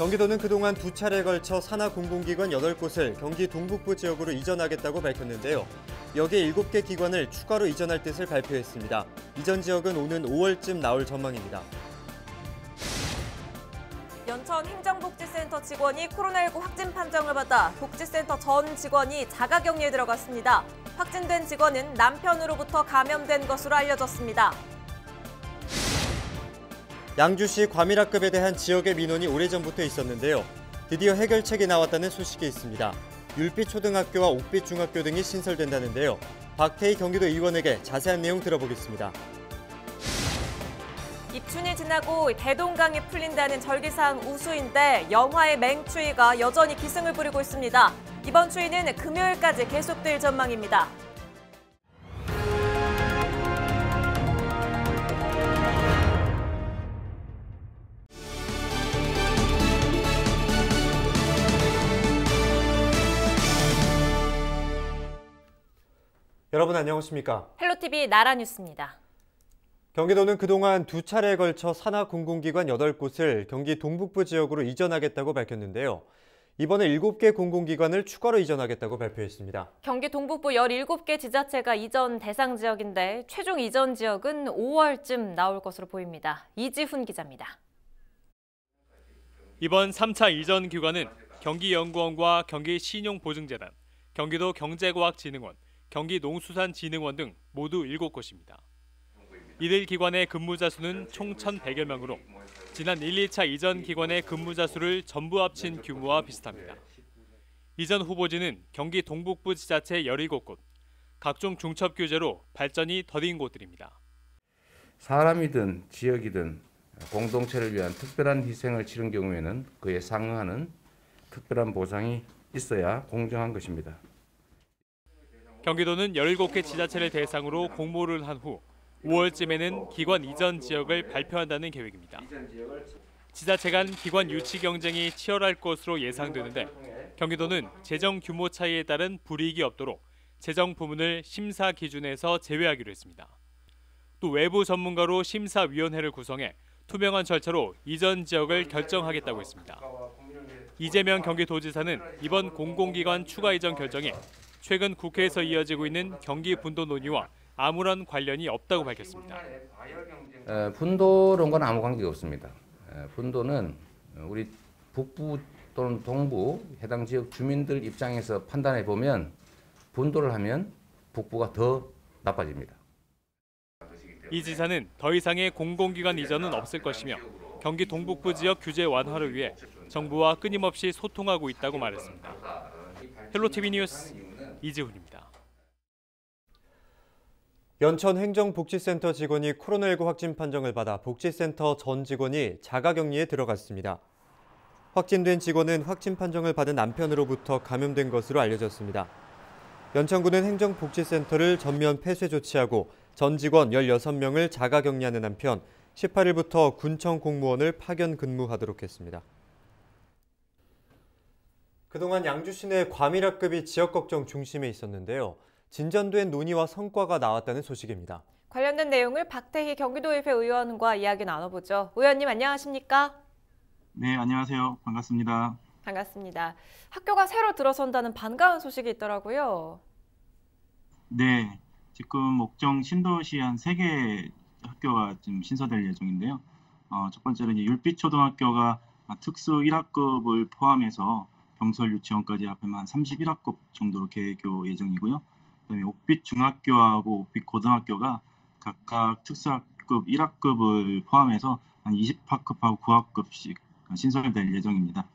경기도는 그동안 두 차례에 걸쳐 산하 공공기관 8곳을 경기 동북부 지역으로 이전하겠다고 밝혔는데요. 여기에 7개 기관을 추가로 이전할 뜻을 발표했습니다. 이전 지역은 오는 5월쯤 나올 전망입니다. 연천 행정복지센터 직원이 코로나19 확진 판정을 받아 복지센터 전 직원이 자가격리에 들어갔습니다. 확진된 직원은 남편으로부터 감염된 것으로 알려졌습니다. 양주시 과밀학급에 대한 지역의 민원이 오래전부터 있었는데요. 드디어 해결책이 나왔다는 소식이 있습니다. 율빛초등학교와 옥빛중학교 등이 신설된다는데요. 박태희 경기도 의원에게 자세한 내용 들어보겠습니다. 입춘이 지나고 대동강이 풀린다는 절기상 우수인데 영하의 맹추위가 여전히 기승을 부리고 있습니다. 이번 추위는 금요일까지 계속될 전망입니다. 여러분 안녕하십니까? 헬로티비 나라뉴스입니다. 경기도는 그동안 두 차례에 걸쳐 산하 공공기관 8곳을 경기 동북부 지역으로 이전하겠다고 밝혔는데요. 이번에 7개 공공기관을 추가로 이전하겠다고 발표했습니다. 경기 동북부 17개 지자체가 이전 대상 지역인데 최종 이전 지역은 5월쯤 나올 것으로 보입니다. 이지훈 기자입니다. 이번 3차 이전 기관은 경기연구원과 경기신용보증재단, 경기도 경제과학진흥원, 경기농수산진흥원 등 모두 7곳입니다. 이들 기관의 근무자 수는 총 1,100여 명으로 지난 1, 2차 이전 기관의 근무자 수를 전부 합친 규모와 비슷합니다. 이전 후보지는 경기 동북부 지자체 17곳, 각종 중첩 규제로 발전이 더딘 곳들입니다. 사람이든 지역이든 공동체를 위한 특별한 희생을 치른 경우에는 그에 상응하는 특별한 보상이 있어야 공정한 것입니다. 경기도는 17개 지자체를 대상으로 공모를 한 후 5월쯤에는 기관 이전 지역을 발표한다는 계획입니다. 지자체 간 기관 유치 경쟁이 치열할 것으로 예상되는데 경기도는 재정 규모 차이에 따른 불이익이 없도록 재정 부문을 심사 기준에서 제외하기로 했습니다. 또 외부 전문가로 심사위원회를 구성해 투명한 절차로 이전 지역을 결정하겠다고 했습니다. 이재명 경기도지사는 이번 공공기관 추가 이전 결정에 최근 국회에서 이어지고 있는 경기 분도 논의와 아무런 관련이 없다고 밝혔습니다. 분도론과는 아무 관계가 없습니다. 분도는 우리 북부 또는 동부 해당 지역 주민들 입장에서 판단해 보면 분도를 하면 북부가 더 나빠집니다. 이 지사는 더 이상의 공공기관 이전은 없을 것이며 경기 동북부 지역 규제 완화를 위해 정부와 끊임없이 소통하고 있다고 말했습니다. 헬로티비 뉴스 이지훈입니다. 연천 행정복지센터 직원이 코로나19 확진 판정을 받아 복지센터 전 직원이 자가격리에 들어갔습니다. 확진된 직원은 확진 판정을 받은 남편으로부터 감염된 것으로 알려졌습니다. 연천구는 행정복지센터를 전면 폐쇄 조치하고 전 직원 16명을 자가격리하는 한편 18일부터 군청 공무원을 파견 근무하도록 했습니다. 그동안 양주시 내 과밀학급이 지역 걱정 중심에 있었는데요. 진전된 논의와 성과가 나왔다는 소식입니다. 관련된 내용을 박태희 경기도의회 의원과 이야기 나눠보죠. 의원님 안녕하십니까? 네, 안녕하세요. 반갑습니다. 반갑습니다. 학교가 새로 들어선다는 반가운 소식이 있더라고요. 네, 지금 목정 신도시 한 3개 학교가 지금 신설될 예정인데요. 첫 번째는 이제 율빛초등학교가 특수 1학급을 포함해서 병설 유치원까지 합하면 한 31학급 정도로 개교 예정이고요. 그다음에 옥빛중학교하고 옥빛고등학교가 각각 특수학급 1학급을 포함해서 한 20학급하고 9학급씩 신설될 예정입니다.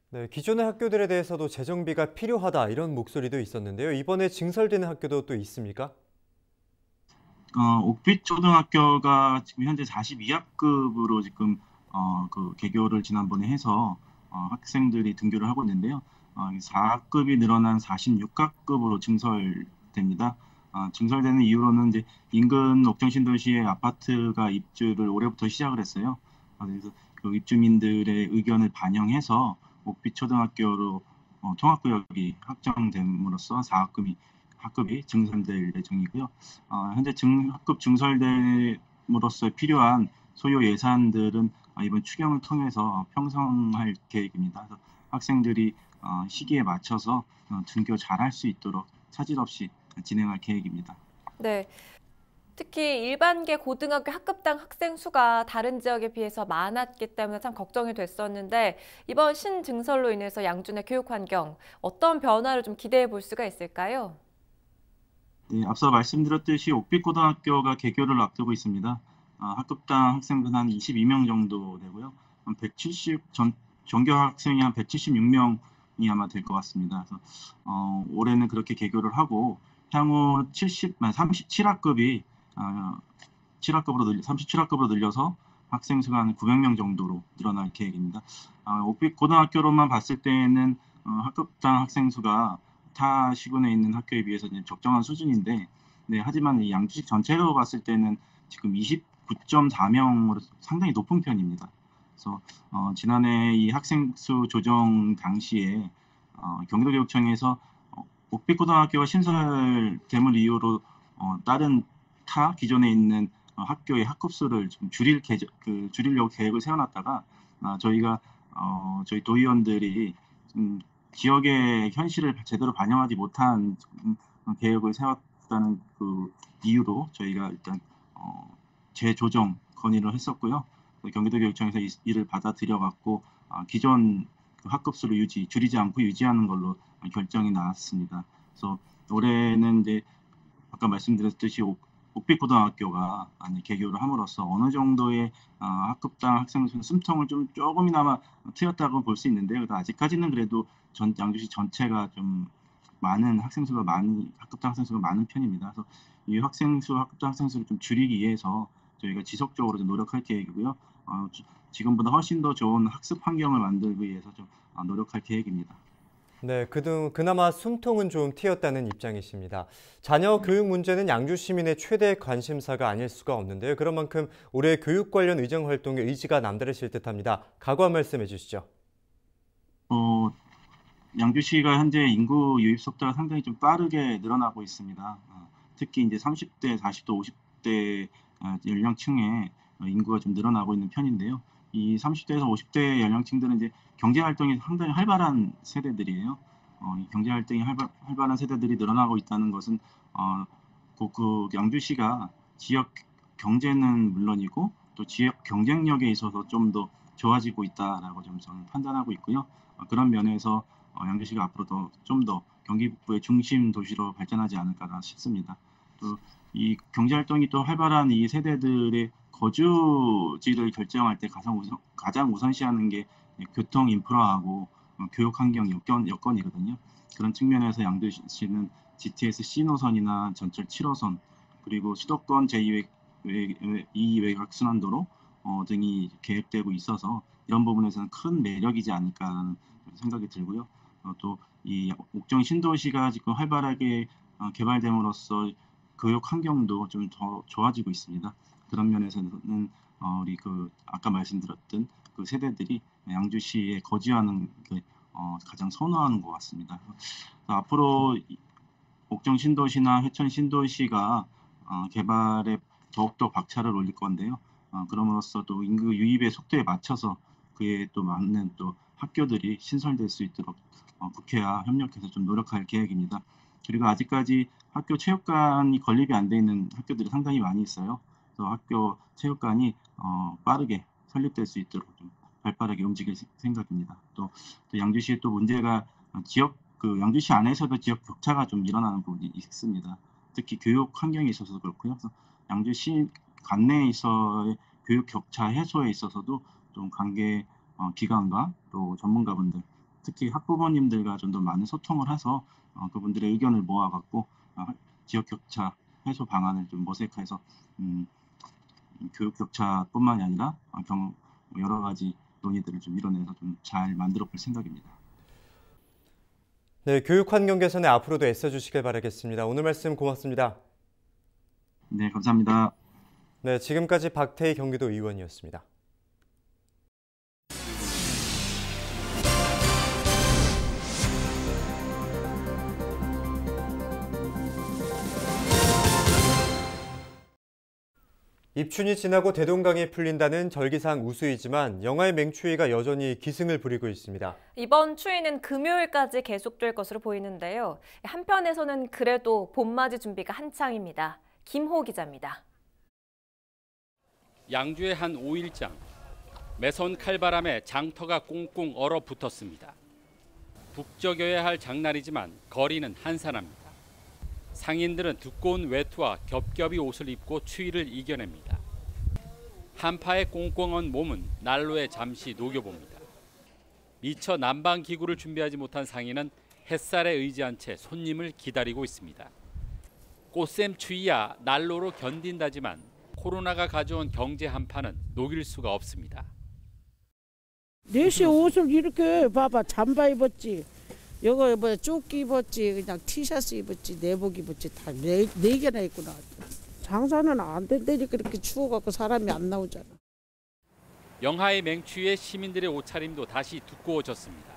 네, 기존의 학교들에 대해서도 재정비가 필요하다 이런 목소리도 있었는데요. 이번에 증설되는 학교도 또 있습니까? 옥빛초등학교가 지금 현재 42학급으로 지금 그 개교를 지난번에 해서 학생들이 등교를 하고 있는데요. 4학급이 늘어난 46학급으로 증설됩니다. 증설되는 이유로는 이제 인근 옥정신도시의 아파트가 입주를 올해부터 시작을 했어요. 그래서 그 입주민들의 의견을 반영해서 옥빛초등학교로 통합구역이 확정됨으로써 4학급이 증설될 예정이고요. 현재 학급 증설됨으로써 필요한 소요 예산들은 이번 추경을 통해서 편성할 계획입니다. 그래서 학생들이 시기에 맞춰서 등교 잘할 수 있도록 차질 없이 진행할 계획입니다. 네. 특히 일반계 고등학교 학급당 학생 수가 다른 지역에 비해서 많았기 때문에 참 걱정이 됐었는데 이번 신증설로 인해서 양준의 교육 환경 어떤 변화를 좀 기대해 볼 수가 있을까요? 네, 앞서 말씀드렸듯이 옥빛고등학교가 개교를 앞두고 있습니다. 학급당 학생분 한 22명 정도 되고요. 전교 학생이 한 176명이 아마 될 것 같습니다. 그래서 올해는 그렇게 개교를 하고 향후 37학급이 37학급으로 늘려서 학생 수가 한 900명 정도로 늘어날 계획입니다. 옥빛고등학교로만 봤을 때는 학급당 학생 수가 타 시군에 있는 학교에 비해서 적정한 수준인데, 네, 하지만 이 양주시 전체로 봤을 때는 지금 29.4명으로 상당히 높은 편입니다. 그래서 지난해 이 학생 수 조정 당시에 경기도교육청에서 옥빛고등학교가 신설됨을 이유로 다른 타 기존에 있는 학교의 학급수를 좀 줄이려고 계획을 세워놨다가 저희가 저희 도의원들이 좀 지역의 현실을 제대로 반영하지 못한 계획을 세웠다는 그 이유로 저희가 일단 재조정 건의를 했었고요. 경기도교육청에서 이를 받아들여갖고 기존 학급수를 줄이지 않고 유지하는 걸로 결정이 나왔습니다. 그래서 올해는 이제 아까 말씀드렸듯이 옥빛고등학교가 개교를 함으로써 어느 정도의 학급당 학생 수 숨통을 조금이나마 트였다고 볼 수 있는데요. 아직까지는 그래도 양주시 전체가 좀 학급당 학생 수가 많은 편입니다. 그래서 이 학급당 학생 수를 좀 줄이기 위해서 저희가 지속적으로 좀 노력할 계획이고요. 지금보다 훨씬 더 좋은 학습 환경을 만들기 위해서 좀 노력할 계획입니다. 네, 그나마 숨통은 좀 트였다는 입장이십니다. 자녀 교육 문제는 양주 시민의 최대 관심사가 아닐 수가 없는데요. 그런 만큼 올해 교육 관련 의정 활동에 의지가 남다르실 듯합니다. 각오 한 말씀 해주시죠. 양주시가 현재 인구 유입 속도가 상당히 좀 빠르게 늘어나고 있습니다. 특히 이제 30대, 40대, 50대 연령층의 인구가 좀 늘어나고 있는 편인데요. 이 30대에서 50대 연령층들은 이제 경제 활동이 상당히 활발한 세대들이에요. 이 경제 활동이 활발한 세대들이 늘어나고 있다는 것은 그 양주시가 지역 경제는 물론이고 또 지역 경쟁력에 있어서 좀 더 좋아지고 있다라고 좀 저는 판단하고 있고요. 그런 면에서 양주시가 앞으로 좀 더 경기 북부의 중심 도시로 발전하지 않을까 싶습니다. 또 이 경제 활동이 또 활발한 이 세대들의 거주지를 결정할 때 가장 우선시하는 게 교통 인프라하고 교육 환경 여건이거든요. 그런 측면에서 양주시는 GTX C 노선이나 전철 7호선 그리고 수도권 제2외곽 순환도로 등이 계획되고 있어서 이런 부분에서는 큰 매력이지 않을까라는 생각이 들고요. 또 이 옥정 신도시가 지금 활발하게 개발됨으로써 교육 환경도 좀 더 좋아지고 있습니다. 그런 면에서는 우리 아까 말씀드렸던 그 세대들이 양주시에 거주하는 게 가장 선호하는 것 같습니다. 앞으로 옥정 신도시나 회천 신도시가 개발에 더욱더 박차를 올릴 건데요. 그럼으로써 또 인구 유입의 속도에 맞춰서 그에 또 맞는 또 학교들이 신설될 수 있도록 국회와 협력해서 좀 노력할 계획입니다. 그리고 아직까지 학교 체육관이 건립이 안 돼 있는 학교들이 상당히 많이 있어요. 그래서 학교 체육관이 빠르게 설립될 수 있도록 좀 발빠르게 움직일 생각입니다. 또 양주시의 또 문제가 양주시 안에서도 지역 격차가 좀 일어나는 부분이 있습니다. 특히 교육 환경에 있어서도 그렇고요. 그래서 양주시 관내에 있어의 교육 격차 해소에 있어서도 좀 관계 기관과 또 전문가분들, 특히 학부모님들과 좀 더 많은 소통을 해서 그분들의 의견을 모아갖고 지역 격차 해소 방안을 좀 모색해서 교육 격차뿐만이 아니라 여러 가지 논의들을 좀 이뤄내서 좀 잘 만들어 볼 생각입니다. 네, 교육 환경 개선에 앞으로도 애써주시길 바라겠습니다. 오늘 말씀 고맙습니다. 네, 감사합니다. 네, 지금까지 박태희 경기도 의원이었습니다. 입춘이 지나고 대동강이 풀린다는 절기상 우수이지만 영하의 맹추위가 여전히 기승을 부리고 있습니다. 이번 추위는 금요일까지 계속될 것으로 보이는데요. 한편에서는 그래도 봄맞이 준비가 한창입니다. 김호 기자입니다. 양주의 한 5일장. 매서운 칼바람에 장터가 꽁꽁 얼어붙었습니다. 북적여야 할 장날이지만 거리는 한산합니다. 상인들은 두꺼운 외투와 겹겹이 옷을 입고 추위를 이겨냅니다. 한파에 꽁꽁 언 몸은 난로에 잠시 녹여봅니다. 미처 난방기구를 준비하지 못한 상인은 햇살에 의지한 채 손님을 기다리고 있습니다. 꽃샘 추위야 난로로 견딘다지만 코로나가 가져온 경제 한파는 녹일 수가 없습니다. 4시에 옷을 이렇게 봐봐. 잠바 입었지. 이거 뭐 조끼 입었지. 그냥 티셔츠 입었지. 내복 입었지. 다 네 개나 입고 나왔지. 장사는 안 된다니까 그렇게 추워갖고 사람이 안 나오잖아. 영하의 맹추위에 시민들의 옷차림도 다시 두꺼워졌습니다.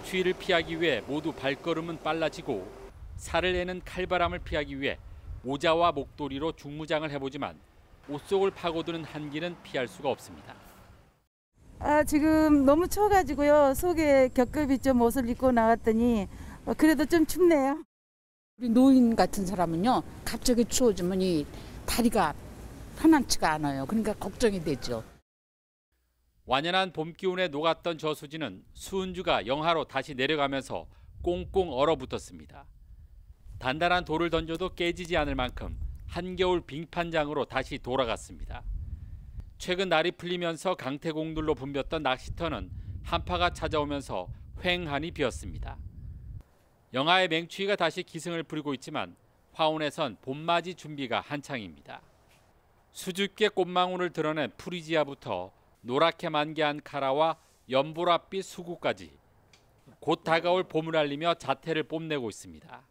추위를 피하기 위해 모두 발걸음은 빨라지고 살을 내는 칼바람을 피하기 위해 모자와 목도리로 중무장을 해보지만 옷 속을 파고드는 한기는 피할 수가 없습니다. 지금 너무 추워가지고요. 속에 겹겹이 좀 옷을 입고 나왔더니 그래도 좀 춥네요. 우리 노인 같은 사람은요. 갑자기 추워지면 이 다리가 편안치가 않아요. 그러니까 걱정이 되죠. 완연한 봄 기운에 녹았던 저수지는 수은주가 영하로 다시 내려가면서 꽁꽁 얼어붙었습니다. 단단한 돌을 던져도 깨지지 않을 만큼 한겨울 빙판장으로 다시 돌아갔습니다. 최근 날이 풀리면서 강태공들로 붐볐던 낚시터는 한파가 찾아오면서 휑하니 비었습니다. 영하의 맹추위가 다시 기승을 부리고 있지만 화원에선 봄맞이 준비가 한창입니다. 수줍게 꽃망울을 드러낸 프리지아부터 노랗게 만개한 카라와 연보랏빛 수구까지 곧 다가올 봄을 알리며 자태를 뽐내고 있습니다.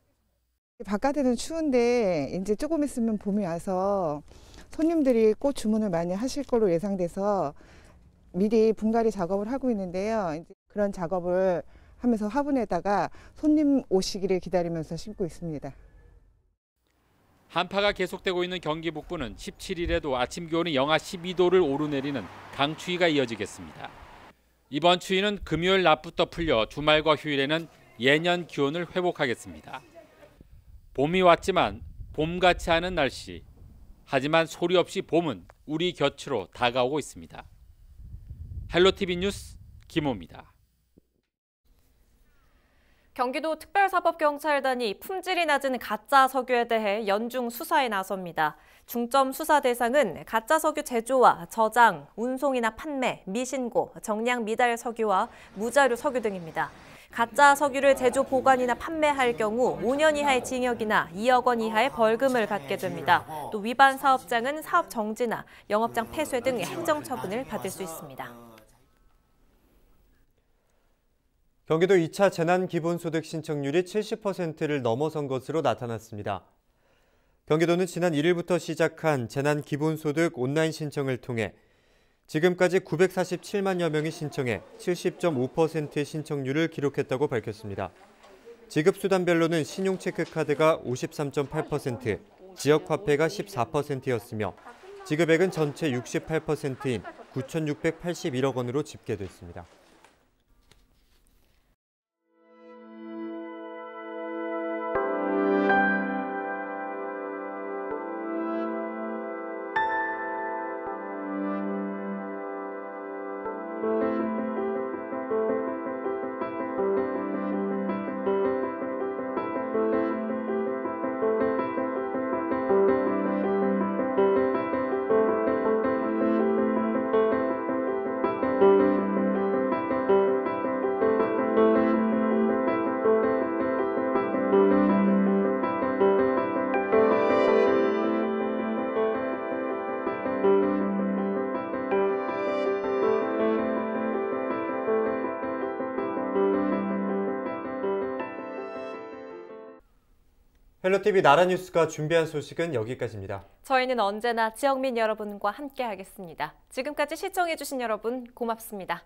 바깥에는 추운데 이제 조금 있으면 봄이 와서 손님들이 꽃 주문을 많이 하실 걸로 예상돼서 미리 분갈이 작업을 하고 있는데요. 이제 그런 작업을 하면서 화분에다가 손님 오시기를 기다리면서 심고 있습니다. 한파가 계속되고 있는 경기 북부는 17일에도 아침 기온이 영하 12도를 오르내리는 강추위가 이어지겠습니다. 이번 추위는 금요일 낮부터 풀려 주말과 휴일에는 예년 기온을 회복하겠습니다. 봄이 왔지만 봄같지 않은 날씨. 하지만 소리 없이 봄은 우리 곁으로 다가오고 있습니다. 헬로티비 뉴스 김호입니다. 경기도 특별사법경찰단이 품질이 낮은 가짜 석유에 대해 연중 수사에 나섭니다. 중점 수사 대상은 가짜 석유 제조와 저장, 운송이나 판매, 미신고, 정량 미달 석유와 무자료 석유 등입니다. 가짜 석유를 제조, 보관이나 판매할 경우 5년 이하의 징역이나 2억 원 이하의 벌금을 받게 됩니다. 또 위반 사업장은 사업 정지나 영업장 폐쇄 등 행정처분을 받을 수 있습니다. 경기도 2차 재난기본소득 신청률이 70%를 넘어선 것으로 나타났습니다. 경기도는 지난 1일부터 시작한 재난기본소득 온라인 신청을 통해 지금까지 947만여 명이 신청해 70.5%의 신청률을 기록했다고 밝혔습니다. 지급수단별로는 신용체크카드가 53.8%, 지역화폐가 14%였으며 지급액은 전체 68%인 9,681억 원으로 집계됐습니다. 헬로티비 나라뉴스가 준비한 소식은 여기까지입니다. 저희는 언제나 지역민 여러분과 함께하겠습니다. 지금까지 시청해주신 여러분 고맙습니다.